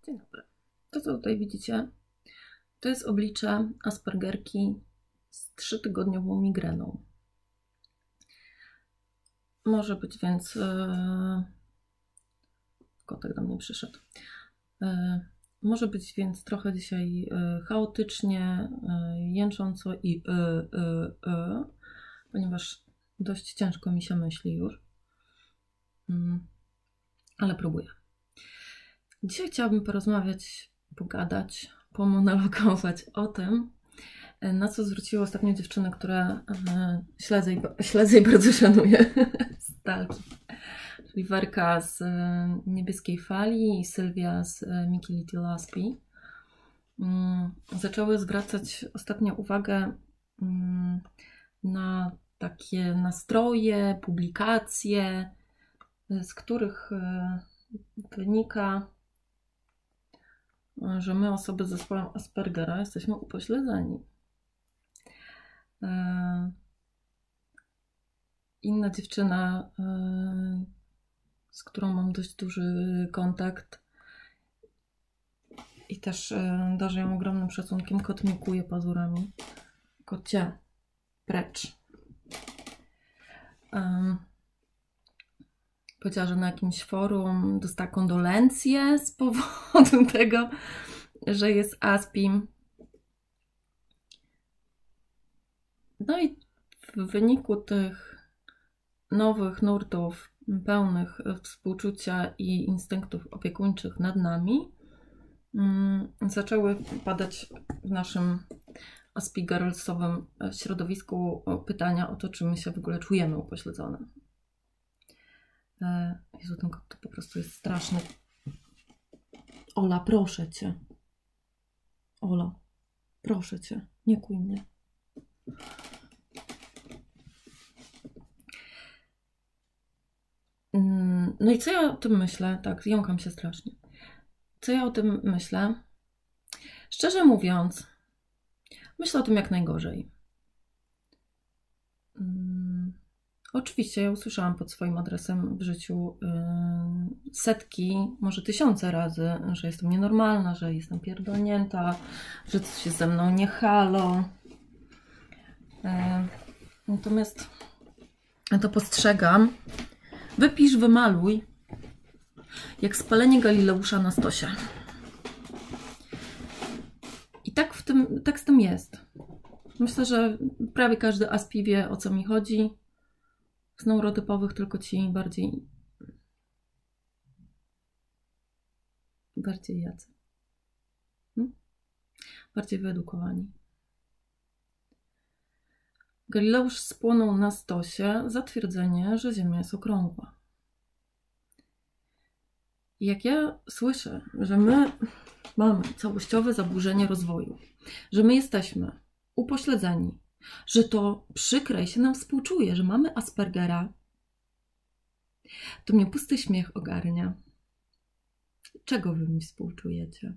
Dzień dobry. To, co tutaj widzicie, to jest oblicze Aspergerki z 3-tygodniową migreną. Może być więc... Kotek do mnie przyszedł. Może być więc trochę dzisiaj chaotycznie, jęcząco i ponieważ dość ciężko mi się myśli już. Ale próbuję. Dzisiaj chciałabym porozmawiać, pogadać, pomonologować o tym, na co zwróciły ostatnio dziewczyny, które śledzę i bardzo szanuję z daleki. Czyli Werka z Niebieskiej Fali i Sylwia z Miki Little Laspi. Zaczęły zwracać ostatnio uwagę na takie nastroje, publikacje, z których wynika, że my, osoby z zespołem Aspergera, jesteśmy upośledzeni. Inna dziewczyna, z którą mam dość duży kontakt i też darzę ją ogromnym szacunkiem, kotmikuje pazurami. Kocie, precz. Powiedziała, że na jakimś forum dostała kondolencje z powodu tego, że jest Aspim. No i w wyniku tych nowych nurtów pełnych współczucia i instynktów opiekuńczych nad nami zaczęły padać w naszym Aspigirlsowym środowisku pytania o to, czy my się w ogóle czujemy upośledzone. Jezu, ten kot to po prostu jest straszny. Ola, proszę Cię. Ola, proszę Cię, nie kłuj mnie. No i co ja o tym myślę? Tak, jąkam się strasznie. Co ja o tym myślę? Szczerze mówiąc, myślę o tym jak najgorzej. Oczywiście ja usłyszałam pod swoim adresem w życiu setki, może tysiące razy, że jestem nienormalna, że jestem pierdolnięta, że coś jest ze mną nie halo. Natomiast ja to postrzegam. Wypisz, wymaluj, jak spalenie Galileusza na stosie. I tak z tym jest. Myślę, że prawie każdy Aspi wie, o co mi chodzi. Z neurotypowych tylko ci bardziej jacy? Bardziej wyedukowani. Galileusz spłonął na stosie za twierdzenie, że Ziemia jest okrągła. I jak ja słyszę, że my mamy całościowe zaburzenie rozwoju, że my jesteśmy upośledzeni, że to przykre i się nam współczuje, że mamy Aspergera, to mnie pusty śmiech ogarnia. Czego wy mi współczujecie?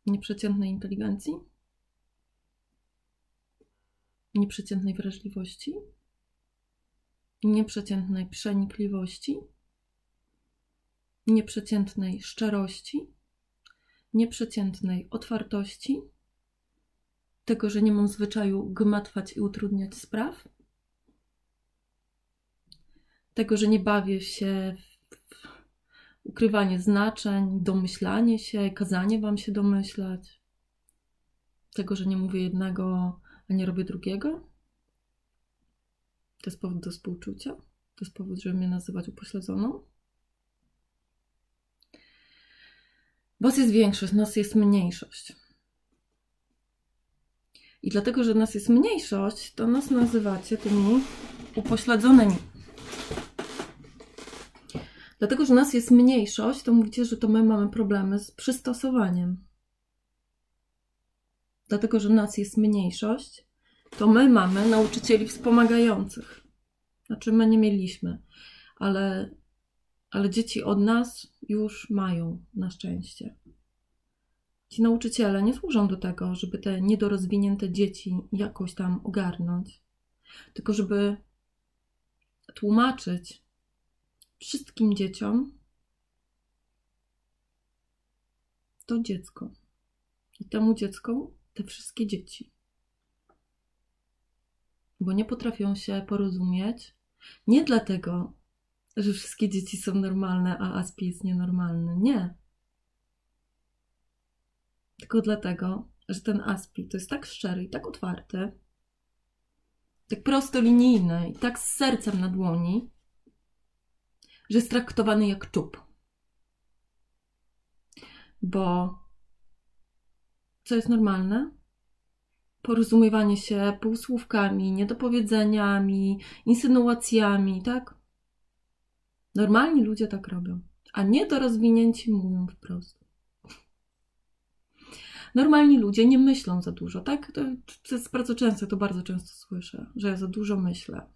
Nieprzeciętnej inteligencji? Nieprzeciętnej wrażliwości? Nieprzeciętnej przenikliwości? Nieprzeciętnej szczerości? Nieprzeciętnej otwartości? Tego, że nie mam zwyczaju gmatwać i utrudniać spraw? Tego, że nie bawię się w ukrywanie znaczeń, domyślanie się, kazanie wam się domyślać? Tego, że nie mówię jednego, a nie robię drugiego? To jest powód do współczucia? To jest powód, żeby mnie nazywać upośledzoną? Was jest większość, nas jest mniejszość. I dlatego, że nas jest mniejszość, to nas nazywacie tymi upośledzonymi. Dlatego, że nas jest mniejszość, to mówicie, że to my mamy problemy z przystosowaniem. Dlatego, że nas jest mniejszość, to my mamy nauczycieli wspomagających. Znaczy, my nie mieliśmy, ale dzieci od nas już mają, na szczęście. Ci nauczyciele nie służą do tego, żeby te niedorozwinięte dzieci jakoś tam ogarnąć, tylko żeby tłumaczyć wszystkim dzieciom, to dziecko. I temu dziecku te wszystkie dzieci. Bo nie potrafią się porozumieć. Nie dlatego, że wszystkie dzieci są normalne, a Aspi jest nienormalny. Nie. Tylko dlatego, że ten Aspi to jest tak szczery i tak otwarty, tak prostolinijny i tak z sercem na dłoni, że jest traktowany jak czub. Bo co jest normalne? Porozumiewanie się półsłówkami, niedopowiedzeniami, insynuacjami, tak? Normalni ludzie tak robią, a niedorozwinięci mówią wprost. Normalni ludzie nie myślą za dużo, tak? To jest bardzo często, to bardzo często słyszę, że ja za dużo myślę.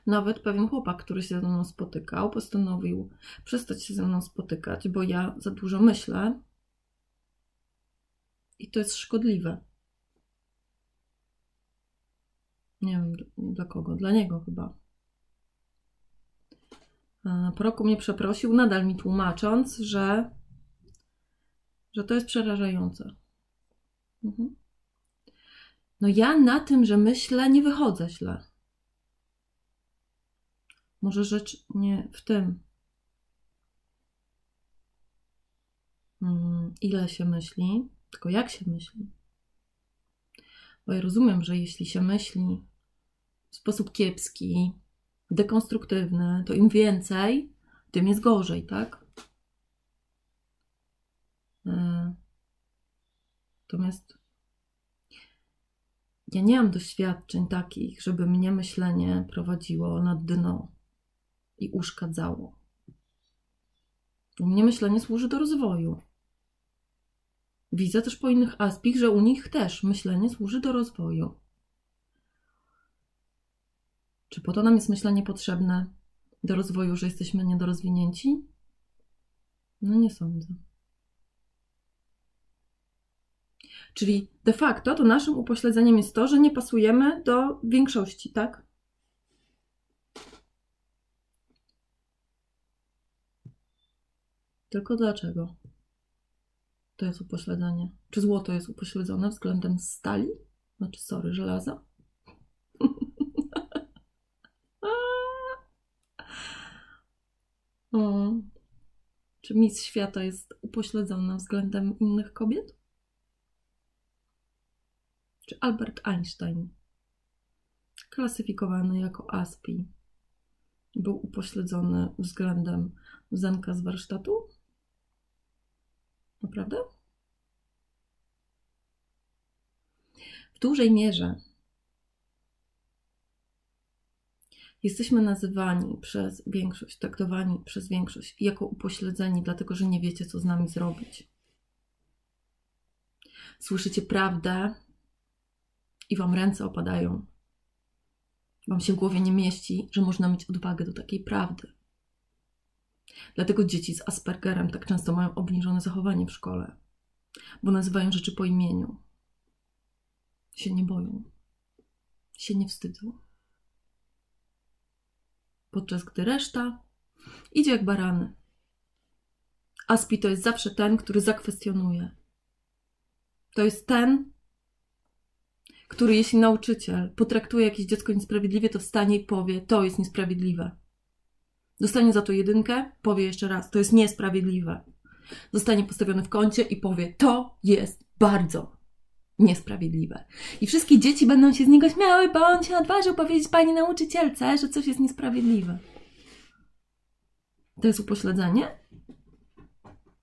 Nawet pewien chłopak, który się ze mną spotykał, postanowił przestać się ze mną spotykać, bo ja za dużo myślę i to jest szkodliwe. Nie wiem dla kogo, dla niego chyba. Po roku mnie przeprosił, nadal mi tłumacząc, że to jest przerażające. No ja na tym, że myślę, nie wychodzę źle. Może rzecz nie w tym, ile się myśli, tylko jak się myśli. Bo ja rozumiem, że jeśli się myśli w sposób kiepski, dekonstruktywny, to im więcej, tym jest gorzej, tak? Natomiast ja nie mam doświadczeń takich, żeby mnie myślenie prowadziło na dno i uszkadzało. U mnie myślenie służy do rozwoju. Widzę też po innych aspich, że u nich też myślenie służy do rozwoju. Czy po to nam jest myślenie potrzebne do rozwoju, że jesteśmy niedorozwinięci? No nie sądzę. Czyli de facto to naszym upośledzeniem jest to, że nie pasujemy do większości, tak? Tylko dlaczego to jest upośledzenie? Czy złoto jest upośledzone względem stali? Znaczy, żelaza? Czy Miss Świata jest upośledzona względem innych kobiet? Czy Albert Einstein, klasyfikowany jako Aspi, był upośledzony względem Zenka z warsztatu? Naprawdę? W dużej mierze jesteśmy nazywani przez większość, traktowani przez większość jako upośledzeni, dlatego że nie wiecie, co z nami zrobić. Słyszycie prawdę i wam ręce opadają. Wam się w głowie nie mieści, że można mieć odwagę do takiej prawdy. Dlatego dzieci z Aspergerem tak często mają obniżone zachowanie w szkole, bo nazywają rzeczy po imieniu. Się nie boją. Się nie wstydzą. Podczas gdy reszta idzie jak barany. Aspi to jest zawsze ten, który zakwestionuje. To jest ten, który jeśli nauczyciel potraktuje jakieś dziecko niesprawiedliwie, to wstanie i powie, to jest niesprawiedliwe. Dostanie za to 1, powie jeszcze raz, to jest niesprawiedliwe. Zostanie postawiony w kącie i powie, to jest bardzo niesprawiedliwe. I wszystkie dzieci będą się z niego śmiały, bo on się odważył powiedzieć pani nauczycielce, że coś jest niesprawiedliwe. To jest upośledzenie?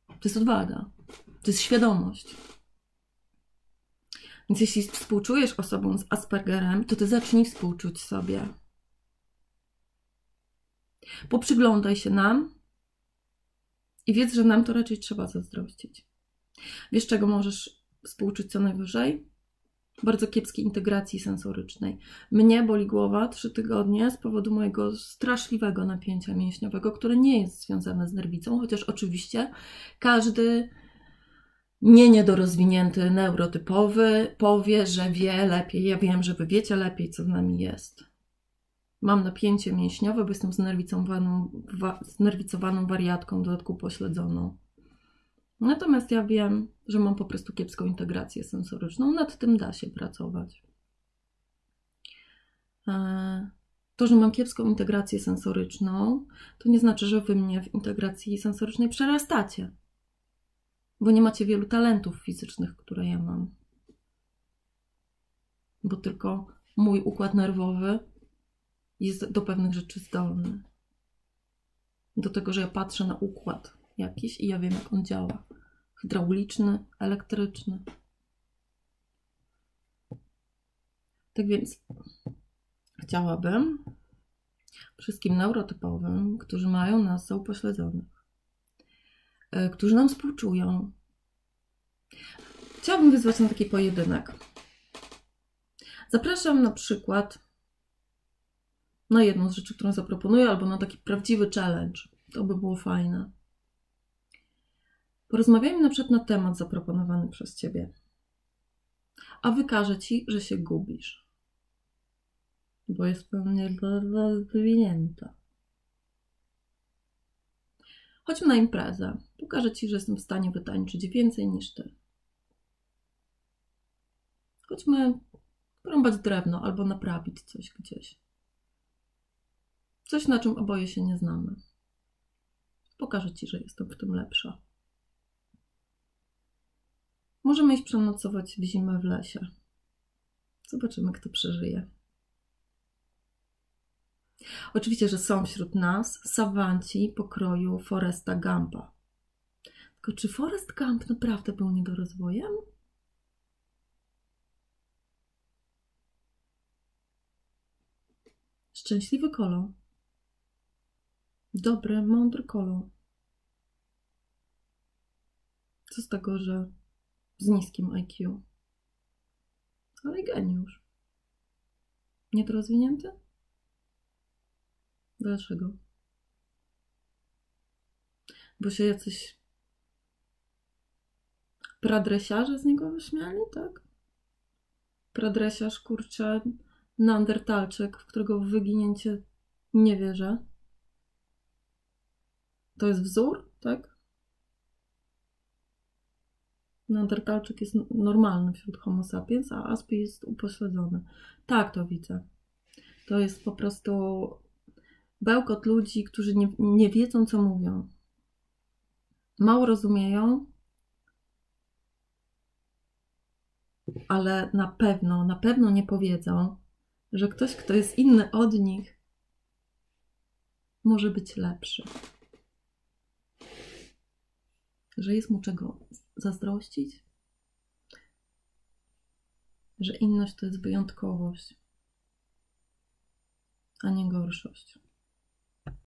To jest odwaga. To jest świadomość. Więc jeśli współczujesz osobom z Aspergerem, to ty zacznij współczuć sobie. Poprzyglądaj się nam i wiedz, że nam to raczej trzeba zazdrościć. Wiesz, czego możesz współczuć co najwyżej? Bardzo kiepskiej integracji sensorycznej. Mnie boli głowa 3 tygodnie z powodu mojego straszliwego napięcia mięśniowego, które nie jest związane z nerwicą, chociaż oczywiście każdy niedorozwinięty neurotypowy powie, że wie lepiej. Ja wiem, że wy wiecie lepiej, co z nami jest. Mam napięcie mięśniowe, bo jestem znerwicowaną wariatką, w dodatku upośledzoną. Natomiast ja wiem, że mam po prostu kiepską integrację sensoryczną. Nad tym da się pracować. To, że mam kiepską integrację sensoryczną, to nie znaczy, że wy mnie w integracji sensorycznej przerastacie. Bo nie macie wielu talentów fizycznych, które ja mam. Bo tylko mój układ nerwowy jest do pewnych rzeczy zdolny. Do tego, że ja patrzę na układ jakiś i ja wiem, jak on działa. Hydrauliczny, elektryczny. Tak więc chciałabym wszystkim neurotypowym, którzy mają nas za upośledzonych, którzy nam współczują, chciałabym wyzwać na taki pojedynek. Zapraszam na przykład na jedną z rzeczy, którą zaproponuję, albo na taki prawdziwy challenge. To by było fajne. Porozmawiajmy na przykład na temat zaproponowany przez Ciebie. A wykażę Ci, że się gubisz. Bo jest pewnie rozwinięta. Chodźmy na imprezę. Pokażę Ci, że jestem w stanie wytańczyć więcej niż Ty. Chodźmy porąbać drewno albo naprawić coś gdzieś. Coś, na czym oboje się nie znamy. Pokażę Ci, że jestem w tym lepsza. Możemy iść przenocować w zimę w lesie. Zobaczymy, kto przeżyje. Oczywiście, że są wśród nas sawanci pokroju Foresta Gumpa. Tylko czy Forrest Gump naprawdę był niedorozwojem? Szczęśliwy kolor. Dobry, mądry kolor. Co z tego, że z niskim IQ? Ale geniusz. Niedorozwinięty? Dlaczego? Bo się jacyś pradresiarze z niego wyśmiali, tak? Pradresiarz, kurczę, neandertalczyk, w którego wyginięcie nie wierzę. To jest wzór, tak? Neandertalczyk jest normalny wśród Homo sapiens, a Aspi jest upośledzony. Tak, to widzę. To jest po prostu bełkot ludzi, którzy nie wiedzą, co mówią. Mało rozumieją, ale na pewno nie powiedzą, że ktoś, kto jest inny od nich, może być lepszy. Że jest mu czego zazdrościć, że inność to jest wyjątkowość, a nie gorszość.